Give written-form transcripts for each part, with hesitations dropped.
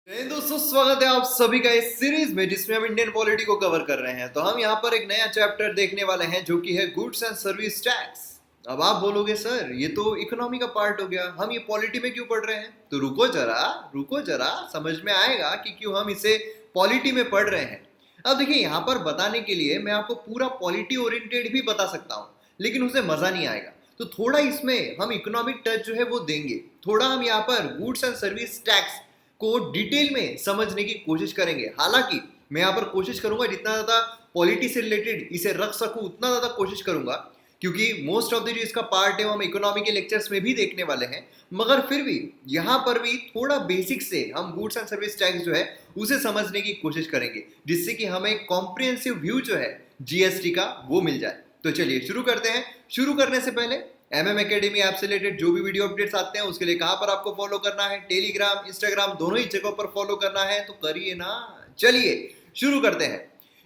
दोस्तों, स्वागत है आप सभी का इस सीरीज में जिसमें हम इंडियन पॉलिटी को कवर कर रहे हैं। तो हम यहाँ पर एक नया चैप्टर देखने वाले हैं जो कि है गुड्स एंड सर्विस टैक्स। अब आप बोलोगे सर ये तो इकोनॉमी का पार्ट हो गया, हम ये पॉलिटी में क्यों पढ़ रहे हैं? तो रुको जरा समझ में आएगा कि क्यों हम इसे पॉलिटी में पढ़ रहे हैं। अब देखिए, यहाँ पर बताने के लिए मैं आपको पूरा पॉलिटी ओरिएंटेड भी बता सकता हूँ, लेकिन उसे मजा नहीं आएगा। तो थोड़ा इसमें हम इकोनॉमिक टच जो है वो देंगे, थोड़ा हम यहाँ पर गुड्स एंड सर्विस टैक्स को डिटेल में समझने की कोशिश करेंगे। हालांकि मैं यहाँ पर कोशिश करूंगा जितना ज्यादा पॉलिटी से रिलेटेड इसे रख सकूं उतना ज्यादा कोशिश करूंगा, क्योंकि मोस्ट ऑफ द जो इसका पार्ट है वो हम इकोनॉमी के लेक्चर्स में भी देखने वाले हैं। मगर फिर भी यहाँ पर भी थोड़ा बेसिक से हम गुड्स एंड सर्विस टैक्स जो है उसे समझने की कोशिश करेंगे, जिससे कि हमें कॉम्प्रिहेंसिव व्यू जो है जीएसटी का वो मिल जाए। तो चलिए शुरू करते हैं। शुरू करने से पहले एमएम एकेडमी ऐप से रिलेटेड जो भी वीडियो अपडेट्स आते हैं उसके लिए कहां पर आपको फॉलो करना है? टेलीग्राम, इंस्टाग्राम, दोनों ही जगहों पर फॉलो करना है, तो करिए ना। चलिए शुरू करते हैं।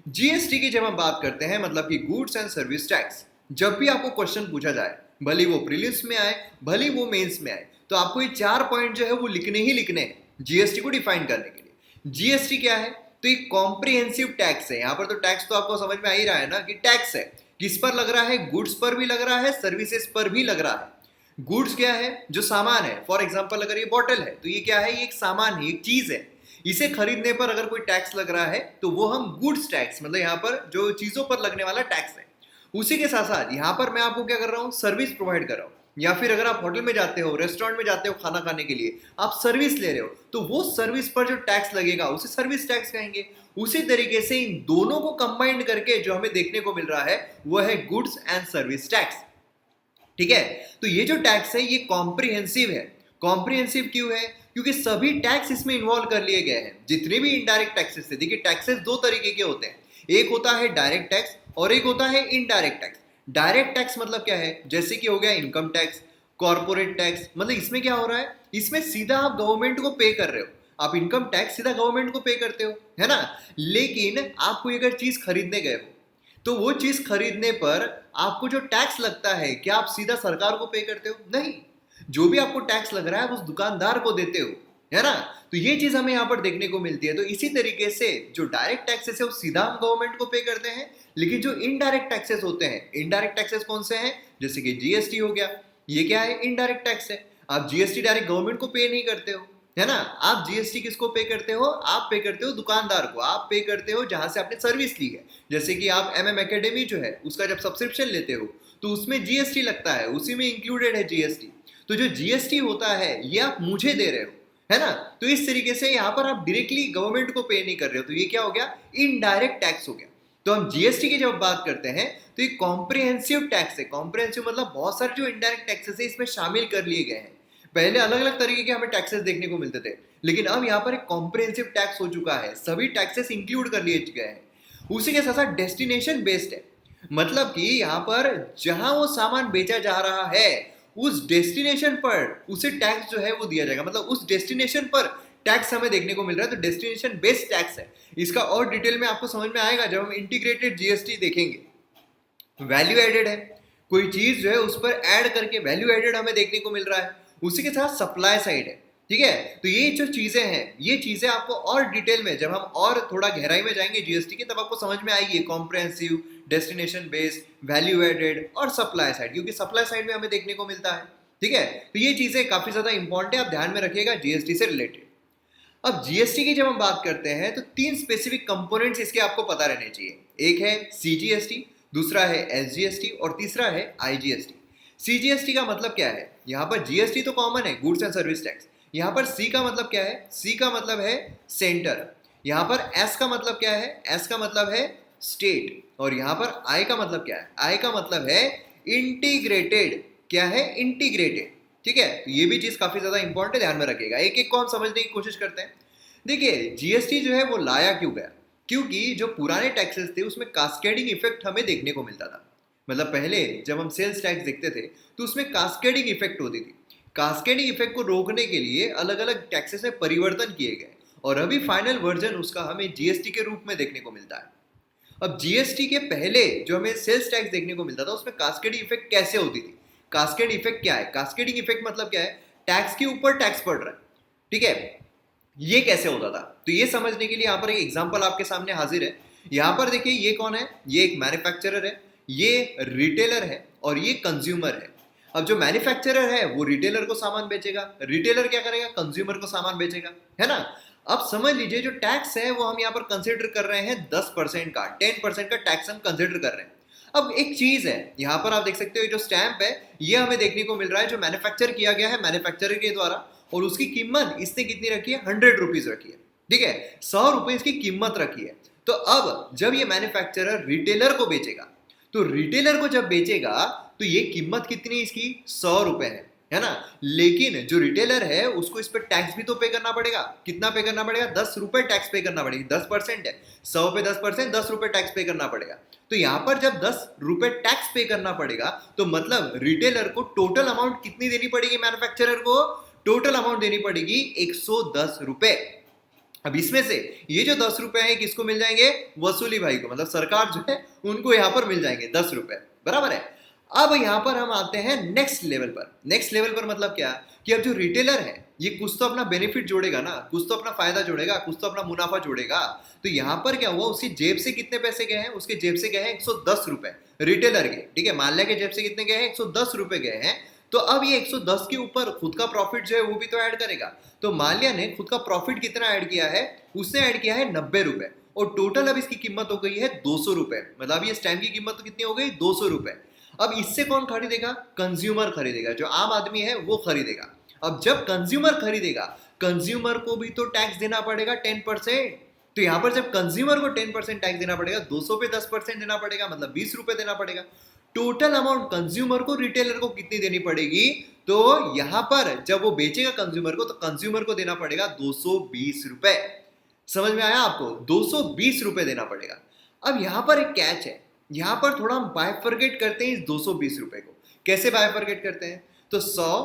जीएसटी की जब हम बात करते हैं, मतलब कि गुड्स एंड सर्विस टैक्स, जब भी आपको क्वेश्चन पूछा जाए, भले वो प्रीलिम्स में आए भले वो मेंस में आए, तो आपको ये 4 पॉइंट जो है वो लिखने ही लिखने हैं जीएसटी को डिफाइन करने के लिए। जीएसटी क्या है? तो एक कॉम्प्रिहेंसिव टैक्स है। यहाँ पर तो टैक्स तो आपको समझ में आ ही रहा है ना कि टैक्स है। किस पर लग रहा है? गुड्स पर भी लग रहा है, सर्विसेज पर भी लग रहा है। गुड्स क्या है? जो सामान है। फॉर एग्जांपल अगर ये बॉटल है तो ये क्या है? ये एक सामान है, एक चीज है। इसे खरीदने पर अगर कोई टैक्स लग रहा है तो वो हम गुड्स टैक्स, मतलब यहाँ पर जो चीजों पर लगने वाला टैक्स है। उसी के साथ साथ यहाँ पर मैं आपको क्या कर रहा हूँ? सर्विस प्रोवाइड कर रहा हूँ। या फिर अगर आप होटल में जाते हो, रेस्टोरेंट में जाते हो खाना खाने के लिए, आप सर्विस ले रहे हो, तो वो सर्विस पर जो टैक्स लगेगा उसे सर्विस टैक्स कहेंगे। उसी तरीके से इन दोनों को कंबाइंड करके जो हमें देखने को मिल रहा है वो है गुड्स एंड सर्विस टैक्स। ठीक है? तो ये जो टैक्स है ये कॉम्प्रिहेंसिव है। कॉम्प्रिहेंसिव क्यों है? क्योंकि सभी टैक्स इसमें इन्वॉल्व कर लिए गए हैं, जितने भी इनडायरेक्ट टैक्सेस थे। देखिए, टैक्सेस 2 तरीके के होते हैं, एक होता है डायरेक्ट टैक्स और एक होता है इनडायरेक्ट टैक्स। डायरेक्ट टैक्स मतलब क्या है? जैसे कि हो गया इनकम टैक्स, कॉर्पोरेट टैक्स। मतलब इसमें क्या हो रहा है? इसमें सीधा आप गवर्नमेंट को पे कर रहे हो, आप इनकम टैक्स सीधा गवर्नमेंट को पे करते हो, है ना। लेकिन आप कोई अगर चीज खरीदने गए हो तो वो चीज खरीदने पर आपको जो टैक्स लगता है, क्या आप सीधा सरकार को पे करते हो? नहीं। जो भी आपको टैक्स लग रहा है उस दुकानदार को देते हो, है ना। तो ये चीज हमें यहाँ पर देखने को मिलती है। तो इसी तरीके से जो डायरेक्ट टैक्सेस है वो सीधा हम गवर्नमेंट को पे करते हैं, लेकिन जो इनडायरेक्ट टैक्सेस होते हैं, इनडायरेक्ट टैक्सेस कौन से हैं? जैसे कि जीएसटी हो गया, ये क्या है? इनडायरेक्ट टैक्स है। आप जीएसटी डायरेक्ट गवर्नमेंट को पे नहीं करते हो, है ना। आप जीएसटी किसको पे करते हो? आप पे करते हो दुकानदार को, आप पे करते हो जहां से आपने सर्विस ली है। जैसे कि आप एमएम एकेडमी जो है उसका जब सब्सक्रिप्शन लेते हो तो उसमें जीएसटी लगता है, उसी में इंक्लूडेड है जीएसटी। तो जो जीएसटी होता है ये आप मुझे दे रहे हो, है ना। तो इस तरीके से यहाँ पर आप डायरेक्टली गवर्नमेंट को पे नहीं कर रहे हो, तो ये क्या हो गया? इनडायरेक्ट टैक्स हो गया। तो हम जीएसटी की जब बात करते हैं तो ये कॉम्प्रिहेंसिव टैक्स है। कॉम्प्रिहेंसिव मतलब बहुत सारे जो इनडायरेक्ट टैक्सेस है इसमें शामिल कर लिए गए हैं। पहले अलग अलग तरीके के हमें टैक्सेस देखने को मिलते थे, लेकिन अब यहाँ पर एक कॉम्प्रिहेंसिव टैक्स हो चुका है, सभी टैक्सेस इंक्लूड कर लिए गए हैं। उसी के साथ साथ डेस्टिनेशन बेस्ड है, मतलब कि यहाँ पर जहां वो सामान बेचा जा रहा है उस डेस्टिनेशन पर उसे टैक्स जो है वो दिया जाएगा। मतलब उस डेस्टिनेशन पर टैक्स हमें देखने को मिल रहा है, तो डेस्टिनेशन बेस्ड टैक्स है। इसका और डिटेल में आपको समझ में आएगा जब हम इंटीग्रेटेड जीएसटी देखेंगे। वैल्यू एडेड है, कोई चीज जो है उस पर ऐड करके वैल्यू एडेड हमें देखने को मिल रहा है। उसी के साथ सप्लाई साइड है, ठीक है। तो ये जो चीजें हैं ये चीजें आपको और डिटेल में जब हम और थोड़ा गहराई में जाएंगे जीएसटी की, तब आपको समझ में आएगी comprehensive, destination based, value added और सप्लाई साइड, क्योंकि सप्लाई साइड में हमें देखने को मिलता है। ठीक है, तो ये चीजें काफी ज्यादा इंपॉर्टेंट है, आप ध्यान में रखिएगा जीएसटी से रिलेटेड। अब जीएसटी की जब हम बात करते हैं तो 3 स्पेसिफिक कंपोनेंट्स इसके आपको पता रहने चाहिए। एक है सीजीएसटी, दूसरा है एसजीएसटी और तीसरा है आईजीएसटी। सीजीएसटी का मतलब क्या है? यहाँ पर जीएसटी तो कॉमन है, गुड्स एंड सर्विस टैक्स। यहाँ पर सी का मतलब क्या है? सी का मतलब है सेंटर। यहाँ पर एस का मतलब क्या है? एस का मतलब है स्टेट। और यहाँ पर आई का मतलब क्या है? आई का मतलब है इंटीग्रेटेड। क्या है? इंटीग्रेटेड। ठीक है, तो ये भी चीज काफी ज्यादा इंपॉर्टेंट है, ध्यान में रखिएगा। एक एक को हम समझने की कोशिश करते हैं। देखिए, जीएसटी जो है वो लाया क्यों गया? क्योंकि जो पुराने टैक्सेस थे उसमें कास्केडिंग इफेक्ट हमें देखने को मिलता था। मतलब पहले जब हम सेल्स टैक्स देखते थे तो उसमें कास्केडिंग इफेक्ट होती थी। कास्केडिंग इफेक्ट को रोकने के लिए अलग अलग टैक्सेस में परिवर्तन किए गए, और अभी फाइनल वर्जन उसका हमें जीएसटी के रूप में देखने को मिलता है। अब जीएसटी के पहले जो हमें सेल्स टैक्स देखने को मिलता था उसमें कास्केडिंग इफेक्ट कैसे होती थी? कास्केड इफेक्ट क्या है? कास्केडिंग इफेक्ट मतलब क्या है? टैक्स के ऊपर टैक्स पड़ रहा है, ठीक है। ये कैसे होता था? तो ये समझने के लिए यहाँ पर एक एग्जांपल आपके सामने हाजिर है। यहाँ पर देखिए ये कौन है? ये एक मैन्युफैक्चरर है, ये रिटेलर है और ये कंज्यूमर है। अब जो मैन्युफैक्चरर है वो रिटेलर को सामान बेचेगा, रिटेलर क्या करेगा? कंज्यूमर को सामान बेचेगा, है ना। अब समझ लीजिए जो टैक्स है वो हम यहाँ पर कंसिडर कर रहे हैं 10% का, 10% का टैक्स हम कंसिडर कर रहे हैं। अब एक चीज है यहाँ पर आप देख सकते हो, जो स्टैंप है ये हमें देखने को मिल रहा है जो मैन्युफैक्चर किया गया है मैन्युफैक्चरर के द्वारा, और उसकी कीमत इसने कितनी रखी है? 100 रुपीज रखी है, ठीक है, 100 रुपए इसकी कीमत रखी है। तो अब जब ये मैन्युफैक्चरर रिटेलर को बेचेगा, तो रिटेलर को जब बेचेगा तो ये कीमत कितनी इसकी? 100 रुपए है ना। लेकिन जो रिटेलर है उसको इस पर टैक्स भी तो पे करना पड़ेगा। कितना पे करना पड़ेगा? 10 रुपए टैक्स पे करना पड़ेगा। 10% है, 100 पे 10%, 10 रुपए टैक्स पे करना पड़ेगा। तो यहां पर जब 10 रुपए टैक्स पे करना पड़ेगा तो मतलब रिटेलर को टोटल अमाउंट कितनी देनी पड़ेगी? मैन्युफैक्चरर को टोटल अमाउंट देनी पड़ेगी 110 रुपए। अब इसमें से ये जो 10 रुपए है किसको मिल जाएंगे? वसूली भाई को, मतलब सरकार जो है उनको यहां पर मिल जाएंगे 10 रुपए, बराबर है। अब यहां पर हम आते हैं नेक्स्ट लेवल पर। नेक्स्ट लेवल पर मतलब क्या कि अब जो रिटेलर है ये कुछ तो अपना बेनिफिट जोड़ेगा ना, कुछ तो अपना फायदा जोड़ेगा, कुछ तो अपना मुनाफा जोड़ेगा। तो यहां पर क्या हुआ? उसकी जेब से कितने पैसे गए हैं? उसके जेब से गए हैं 110 रुपए रिटेलर के, ठीक है। माल्या के जेब से कितने गए हैं? 110 रुपए गए हैं। तो अब ये 110 के ऊपर खुद का प्रॉफिट जो है वो भी तो ऐड करेगा। तो माल्या ने खुद का प्रॉफिट कितना ऐड किया है? उसने ऐड किया है 90 रुपए, और टोटल अब इसकी कीमत हो गई है 200 रुपए। मतलब ये स्टैम्प की कीमत तो कितनी हो गई? 200 रुपए। अब इससे कौन खरीदेगा? कंज्यूमर खरीदेगा, जो आम आदमी है वो खरीदेगा। अब जब कंज्यूमर खरीदेगा, कंज्यूमर को भी तो टैक्स देना पड़ेगा 10%। तो यहां पर जब कंज्यूमर को 10% टैक्स देना पड़ेगा, 200 पे 10% देना पड़ेगा, मतलब 20 रुपए देना पड़ेगा। टोटल अमाउंट कंज्यूमर को, रिटेलर को कितनी देनी पड़ेगी? तो यहां पर जब वो बेचेगा कंज्यूमर को, तो कंज्यूमर को देना पड़ेगा 220 रुपए। समझ में आया आपको? 220 रुपए देना पड़ेगा। अब यहां पर एक कैच है, यहां पर थोड़ा हम बाइफरगेट करते हैं इस 220 रुपए को। कैसे बाइफरगेट करते हैं? तो 100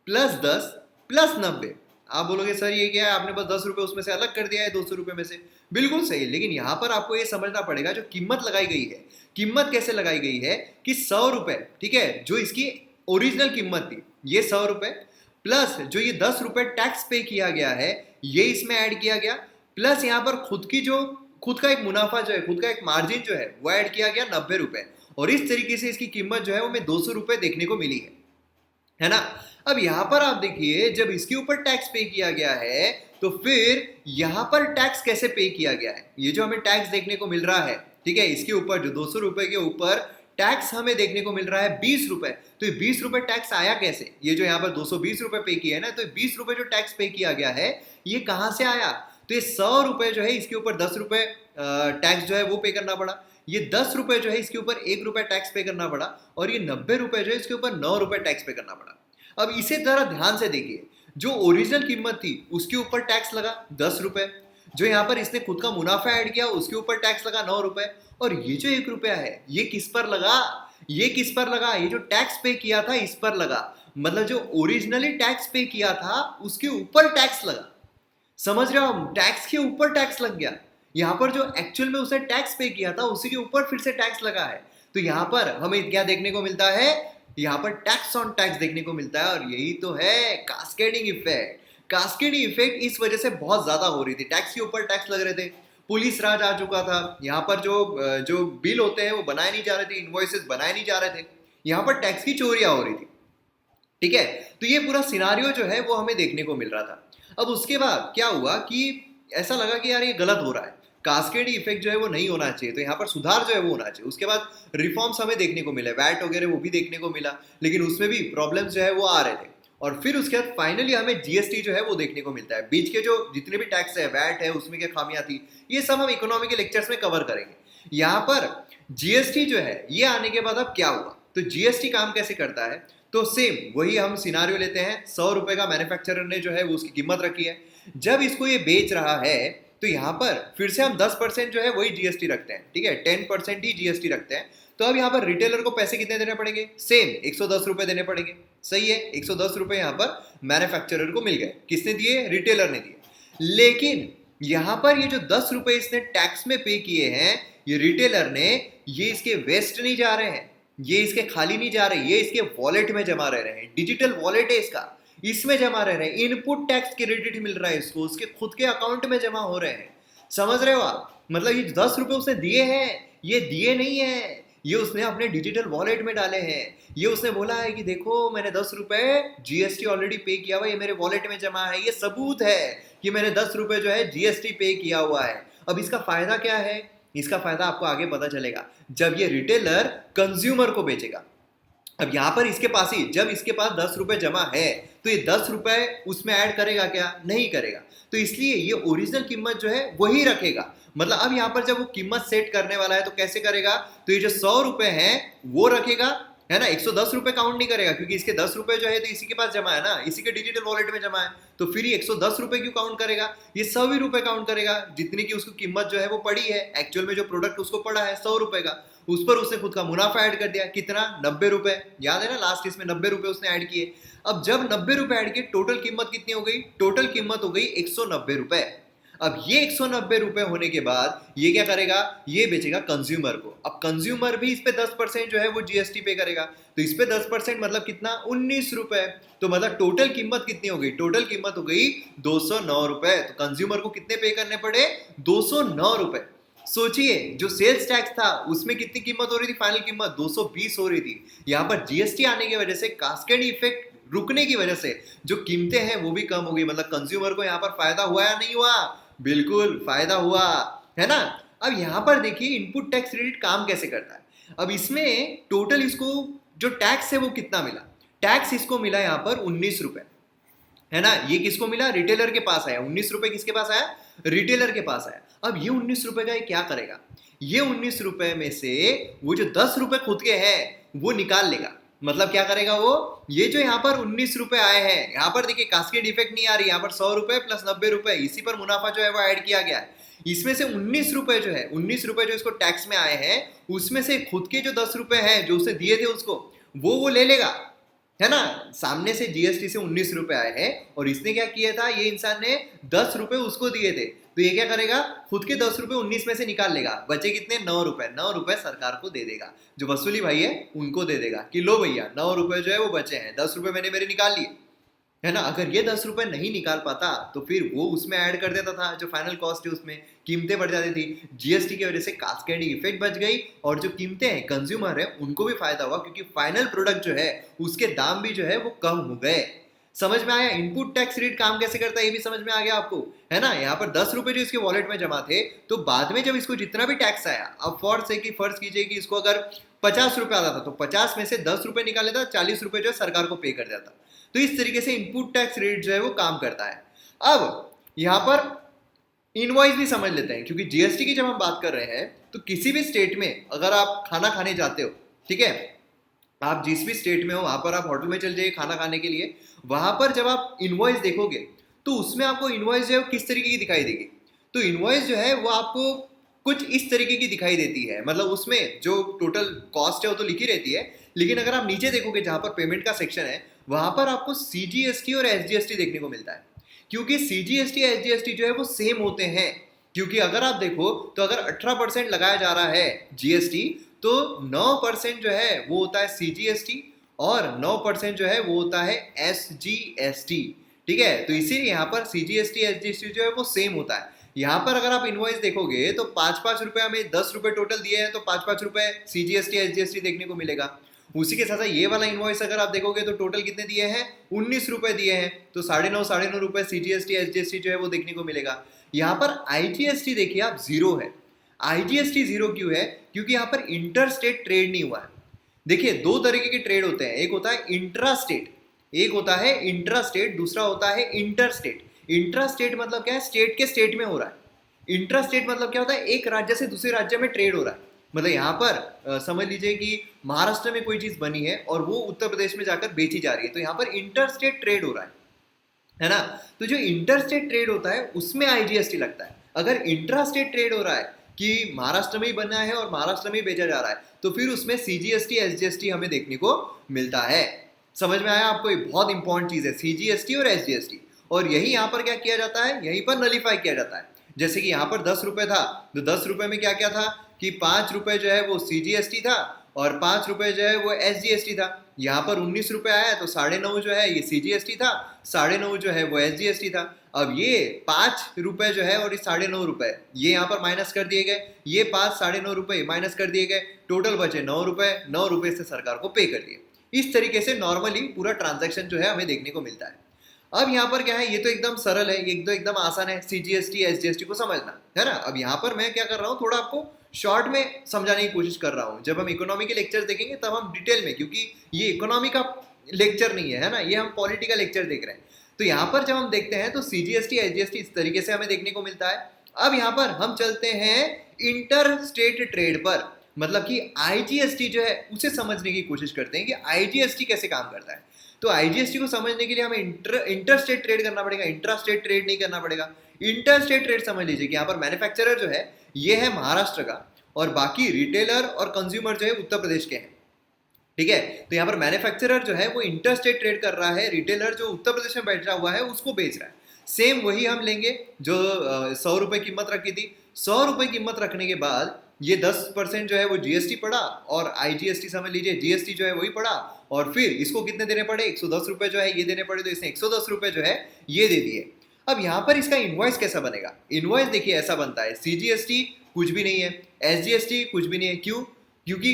प्लस 10 प्लस 90। आप बोलोगे सर ये क्या है, आपने बस 10 रुपए उसमें से अलग कर दिया है 200 रुपए में से। बिल्कुल सही, लेकिन यहां पर आपको ये समझना पड़ेगा जो कीमत लगाई गई है, कीमत कैसे लगाई गई है कि 100 रुपए, ठीक है, जो इसकी ओरिजिनल कीमत थी ये 100 रुपए, प्लस जो ये 10 रुपए टैक्स पे किया गया है ये इसमें ऐड किया गया, प्लस यहाँ पर खुद का एक मुनाफा जो है, खुद का एक मार्जिन जो है वो ऐड किया गया 90 रुपए। और इस तरीके से इसकी कीमत जो है वो हमें 200 रुपए देखने को मिली है ना। अब यहां पर आप देखिए जब इसके ऊपर टैक्स पे किया गया है तो फिर यहां पर टैक्स कैसे पे किया गया है? ये जो हमें टैक्स देखने को मिल रहा है, ठीक है, इसके ऊपर जो 200 रुपए के ऊपर टैक्स हमें देखने को मिल रहा है 20 रुपए। तो ये 20 रुपए टैक्स आया कैसे? ये जो यहाँ पर 220 रुपए पे किया है ना, तो 20 रुपए जो टैक्स पे किया गया है ये कहां से आया? तो ये 100 रुपए जो है इसके ऊपर 10 रुपए टैक्स जो है वो पे करना पड़ा, ये 10 रुपए जो है इसके ऊपर 1 रुपए टैक्स पे करना पड़ा, और ये 90 रुपए जो है इसके ऊपर 9 रुपए टैक्स पे करना पड़ा। अब इसे जरा ध्यान से देखिए, जो ओरिजिनल कीमत थी उसके ऊपर टैक्स लगा 10 रुपए, जो यहाँ पर इसने खुद का मुनाफा ऐड किया उसके ऊपर टैक्स लगा 9 रुपए, और ये जो 1 रुपया है ये किस पर लगा? ये किस पर लगा? ये जो टैक्स पे किया था इस पर लगा। मतलब जो ओरिजिनली टैक्स पे किया था उसके ऊपर टैक्स लगा। समझ रहे हो? हम टैक्स के ऊपर टैक्स लग गया। यहाँ पर जो एक्चुअल में उसने टैक्स पे किया था उसी के ऊपर फिर से टैक्स लगा है। तो यहाँ पर हमें क्या देखने को मिलता है? यहाँ पर टैक्स ऑन टैक्स देखने को मिलता है, और यही तो है कास्केडिंग इफेक्ट। कास्केडिंग इफेक्ट इस वजह से बहुत ज्यादा हो रही थी, टैक्स के ऊपर टैक्स लग रहे थे, पुलिस राज आ चुका था, यहाँ पर जो बिल होते हैं वो बनाए नहीं जा रहे थे, इनवॉइसेस बनाए नहीं जा रहे थे, यहाँ पर टैक्स की चोरियां हो रही थी, ठीक है। तो ये पूरा सिनारियो जो है वो हमें देखने को मिल रहा था। अब उसके बाद क्या हुआ कि ऐसा लगा कि यार ये गलत हो रहा है, कास्केड इफेक्ट जो है वो नहीं होना चाहिए, तो यहाँ पर सुधार जो है वो होना चाहिए। उसके बाद रिफॉर्म्स हमें देखने को मिले, वैट वगैरह वो भी देखने को मिला, लेकिन उसमें भी प्रॉब्लम्स जो है वो आ रहे थे। और फिर उसके बाद फाइनली हमें जीएसटी जो है वो देखने को मिलता है। बीच के जो जितने भी टैक्स है, वैट है, उसमें क्या खामियां थी, ये सब हम इकोनॉमी के लेक्चर्स में कवर करेंगे। यहाँ पर जीएसटी जो है ये आने के बाद अब क्या हुआ, तो जीएसटी काम कैसे करता है? तो सेम वही हम सिनारियो लेते हैं, 100 रुपए का मैन्युफैक्चरर ने जो है वो उसकी कीमत रखी है, जब इसको ये बेच रहा है तो यहाँ पर फिर से हम 10% जो है वही जीएसटी रखते हैं, ठीक है, 10% ही जीएसटी रखते हैं। तो अब यहाँ पर रिटेलर को पैसे कितने देने पड़ेंगे? सेम 110 रुपए देने पड़ेंगे, सही है। 110 रुपए यहाँ पर मैन्युफैक्चरर को मिल गए, किसने दिए? रिटेलर ने दिए। लेकिन यहाँ पर ये जो 10 रुपए इसने टैक्स में पे किए हैं ये रिटेलर ने, ये इसके वेस्ट नहीं जा रहे हैं, ये इसके खाली नहीं जा रहे, ये इसके वॉलेट में जमा रह रहे हैं। डिजिटल वॉलेट है इसका, इसमें जमा रह रहे हैं, इनपुट टैक्स क्रेडिट मिल रहा है इसको, उसके खुद के अकाउंट में जमा हो रहे हैं। समझ रहे हो आप? मतलब ये 10 रुपए उसने दिए हैं, ये दिए नहीं है, ये उसने अपने डिजिटल वॉलेट में डाले हैं। ये उसने बोला है कि देखो मैंने 10 रुपए जीएसटी ऑलरेडी पे किया हुआ, ये मेरे वॉलेट में जमा है, ये सबूत है कि मैंने 10 रुपए जो है जीएसटी पे किया हुआ है। अब इसका फायदा क्या है? इसका फायदा आपको आगे पता चलेगा जब ये रिटेलर कंज्यूमर को बेचेगा। अब यहां पर इसके पास ही, जब इसके पास 10 रुपए जमा है तो ये 10 रुपए उसमें ऐड करेगा क्या? नहीं करेगा। तो इसलिए ये ओरिजिनल कीमत जो है वही रखेगा। मतलब अब यहां पर जब वो कीमत सेट करने वाला है तो कैसे करेगा? तो ये जो 100 रुपए है वो रखेगा, है ना, 110 रुपए काउंट नहीं करेगा, क्योंकि इसके 10 रुपए जो है तो इसी के पास जमा है ना, इसी के डिजिटल वॉलेट में जमा है। तो फिर ये 110 रुपए क्यों काउंट करेगा? ये 100 रुपए काउंट करेगा, जितनी की उसको कीमत जो है वो पड़ी है। एक्चुअल में जो प्रोडक्ट उसको पड़ा है 100 रुपए का, उस पर उसने खुद का मुनाफा ऐड कर दिया। कितना? 90 रुपए। याद है ना, लास्ट इसमें 90 रुपए उसने ऐड किए। अब जब 90 रुपए ऐड किए, टोटल कीमत कितनी हो गई? टोटल कीमत हो गई 190 रुपए। अब ये 190 रुपए होने के बाद ये क्या करेगा? ये बेचेगा कंज्यूमर को। अब कंज्यूमर भी इस पे 10% जो है वो जीएसटी पे करेगा, तो इस पे 10% मतलब कितना? 19 रुपए। तो मतलब टोटल कीमत कितनी हो गई? टोटल कीमत हो गई 209 रुपए। तो कंज्यूमर को कितने पे करने पड़े? 209 रुपए। सोचिए, जो सेल्स टैक्स था उसमें कितनी कीमत हो रही थी? फाइनल कीमत 220 हो रही थी। यहाँ पर जीएसटी आने की वजह से, कास्केड इफेक्ट रुकने की वजह से जो कीमतें हैं वो भी कम हो गई। मतलब कंज्यूमर को यहाँ पर फायदा हुआ या नहीं हुआ? बिल्कुल फायदा हुआ, है ना। अब यहाँ पर देखिए इनपुट टैक्स क्रेडिट काम कैसे करता है। अब इसमें टोटल इसको जो टैक्स है वो कितना मिला? टैक्स इसको मिला यहाँ पर 19 रुपए, है ना। ये किसको मिला? रिटेलर के पास आया। 19 रुपए किसके पास आया? रिटेलर के पास आया। अब ये 19 रुपए का ये क्या करेगा? ये 19 रुपए में से वो जो 10 रुपए खुद के हैं वो निकाल लेगा। मतलब क्या करेगा वो? ये जो यहाँ पर 19 रुपए आए हैं, यहाँ पर देखिए कास्केड इफेक्ट नहीं आ रही, यहाँ पर 100 रुपए प्लस 90 रुपए, इसी पर मुनाफा जो है वो ऐड किया गया है। इसमें से 19 रुपए जो है, 19 रुपए जो इसको टैक्स में आए हैं, उसमें से खुद के जो 10 रुपए हैं जो उसे दिए थे उसको, वो ले लेगा, है ना। सामने से जीएसटी से 19 रुपए आए हैं और इसने क्या किया था? ये इंसान ने 10 रुपए उसको दिए थे, तो ये क्या करेगा? खुद के 10 रुपए 19 में से निकाल लेगा। बचे कितने? 9 रुपए। 9 रुपए सरकार को दे देगा, जो वसूली भाई है उनको दे देगा कि लो भैया 9 रुपए जो है वो बचे हैं, 10 रुपए मैंने मेरे निकाल लिए, है ना। अगर ये 10 रुपए नहीं निकाल पाता तो फिर वो उसमें ऐड कर देता था, जो फाइनल कॉस्ट है उसमें कीमतें बढ़ जाती थी। जीएसटी की वजह से कास्केडिंग इफेक्ट बच गई और जो कीमतें हैं, कंज्यूमर है, उनको भी फायदा हुआ, क्योंकि फाइनल प्रोडक्ट जो है उसके दाम भी जो है वो कम हो गए। समझ में आया इनपुट टैक्स रेट काम कैसे करता है? ये भी समझ में आ गया आपको, है ना। यहाँ पर 10 रुपए जो इसके वॉलेट में जमा थे, तो बाद में जब इसको जितना भी टैक्स आया, अब फर्ज कीजिए कि इसको अगर 50 रुपए आता था, तो 50 में से 10 रुपए निकाल लेता, 40 रुपए जो है सरकार को पे कर देता। तो इस तरीके से इनपुट टैक्स रेट जो है वो काम करता है। अब यहाँ पर इनवॉइस भी समझ लेते हैं, क्योंकि जीएसटी की जब हम बात कर रहे हैं तो किसी भी स्टेट में अगर आप खाना खाने जाते हो, ठीक है, आप जिस भी स्टेट में हो वहां पर आप होटल में चल जाइए खाना खाने के लिए, वहां पर जब आप इनवॉइस देखोगे तो उसमें आपको इनवॉइस जो है किस तरीके की दिखाई देगी? तो इनवॉइस जो है वो आपको कुछ इस तरीके की दिखाई देती है। मतलब उसमें जो टोटल कॉस्ट है वो तो लिखी रहती है, लेकिन अगर आप नीचे देखोगे जहां पर पेमेंट का सेक्शन है, वहां पर आपको सीजीएसटी और एसजीएसटी देखने को मिलता है। क्योंकि सीजीएसटी एसजीएसटी जो है वो सेम होते हैं। क्योंकि अगर आप देखो तो अगर 18% लगाया जा रहा है जीएसटी, तो 9% जो है वो होता है सीजीएसटी और 9% जो है वो होता है एसजीएसटी। ठीक है, तो इसीलिए यहाँ पर सीजीएसटी एसजीएसटी जो है वो सेम होता है। यहाँ पर अगर आप इनवॉइस देखोगे तो 5-5 रुपए हमें 10 रुपए टोटल दिए हैं, तो 5-5 रुपए सीजीएसटी एसजीएसटी देखने को मिलेगा। उसी के साथ ये वाला इनवॉइस अगर आप देखोगे तो टोटल कितने दिए हैं? 19 रुपए दिए हैं, तो 9.5 रुपए सीजीएसटी एसजीएसटी जो है वो देखने को मिलेगा। यहाँ पर आईजीएसटी देखिए आप जीरो है। आईजीएसटी जीरो क्यों है? क्योंकि यहाँ पर इंटर स्टेट ट्रेड नहीं हुआ है। देखिए दो तरीके के ट्रेड होते हैं, एक होता है इंट्रा स्टेट, एक होता है इंट्रा स्टेट, दूसरा होता है इंटर स्टेट। इंट्रा स्टेट मतलब क्या है? स्टेट के स्टेट में हो रहा है। इंट्रा स्टेट मतलब क्या होता है? एक राज्य से दूसरे राज्य में ट्रेड हो रहा है। मतलब यहाँ पर समझ लीजिए कि महाराष्ट्र में कोई चीज बनी है और वो उत्तर प्रदेश में जाकर बेची जा रही है, तो यहाँ पर इंटर स्टेट ट्रेड हो रहा है ना। तो जो इंटर स्टेट ट्रेड होता है उसमें आईजीएसटी लगता है। अगर इंट्रा स्टेट ट्रेड हो रहा है कि महाराष्ट्र में ही बना है और महाराष्ट्र में ही बेचा जा रहा है, तो फिर उसमें सीजीएसटी एसजीएसटी हमें देखने को मिलता है। समझ में आया आपको? ये बहुत इंपॉर्टेंट चीज है, सीजीएसटी और एसजीएसटी। और यही यहाँ पर क्या किया जाता है? यहीं पर नलीफाई किया जाता है। जैसे कि यहाँ पर 10 रुपए था, तो 10 रुपए में क्या क्या था कि 5 रुपए जो है वो सीजीएसटी था और 5 रुपए जो है वो एसजीएसटी था। यहाँ पर 19 रुपए आया तो 9.5 जो है ये CGST था, 9.5 जो है वो SGST था। अब ये 5 रुपए जो है और ये 9.5 रुपए ये यहाँ पर माइनस कर दिए गए, ये 5 9.5 रुपए माइनस कर दिए गए, टोटल बचे 9 रुपए, 9 रुपए से सरकार को पे कर दिए। इस तरीके से नॉर्मली पूरा ट्रांजैक्शन जो है हमें देखने को मिलता है। अब यहाँ पर क्या है, ये तो एकदम सरल है, ये एकदम आसान है CGST SGST को समझना, है ना। अब यहाँ पर मैं क्या कर रहा हूँ, थोड़ा आपको शॉर्ट में समझाने की कोशिश कर रहा हूँ। जब हम इकोनॉमी के लेक्चर देखेंगे तब हम डिटेल में, क्योंकि ये इकोनॉमी का लेक्चर नहीं है ना, ये हम पॉलिटी का लेक्चर देख रहे हैं। तो यहाँ पर जब हम देखते हैं तो CGST SGST इस तरीके से हमें देखने को मिलता है। अब यहाँ पर हम चलते हैं इंटर स्टेट ट्रेड पर, मतलब कि IGST जो है उसे समझने की कोशिश करते हैं कि IGST कैसे काम करता है। तो IGST को समझने के लिए हमें इंटर स्टेट ट्रेड करना पड़ेगा, इंट्रा स्टेट ट्रेड नहीं करना पड़ेगा। इंटर स्टेट ट्रेड समझ लीजिए कि यहाँ पर मैन्युफैक्चरर जो है ये है महाराष्ट्र का, और बाकी रिटेलर और कंज्यूमर जो है उत्तर प्रदेश के हैं, ठीक है। तो यहाँ पर मैन्युफैक्चरर जो है वो इंटर स्टेट ट्रेड कर रहा है, रिटेलर जो उत्तर प्रदेश में बैठा हुआ है उसको बेच रहा है। सेम वही हम लेंगे जो 100 रुपए कीमत रखी थी। 100 रुपए कीमत रखने के बाद ये 10% जो है वो GST पड़ा, और IGST समझ लीजिए GST जो है वही पड़ा, और फिर इसको कितने देने पड़े, 110 रुपए जो है ये देने पड़े, तो इसने 110 रुपए जो है ये दे दिए। अब यहाँ पर इसका इनवॉइस कैसा बनेगा, इनवॉइस देखिए ऐसा बनता है, CGST कुछ भी नहीं है, SGST कुछ भी नहीं है, क्यों, क्योंकि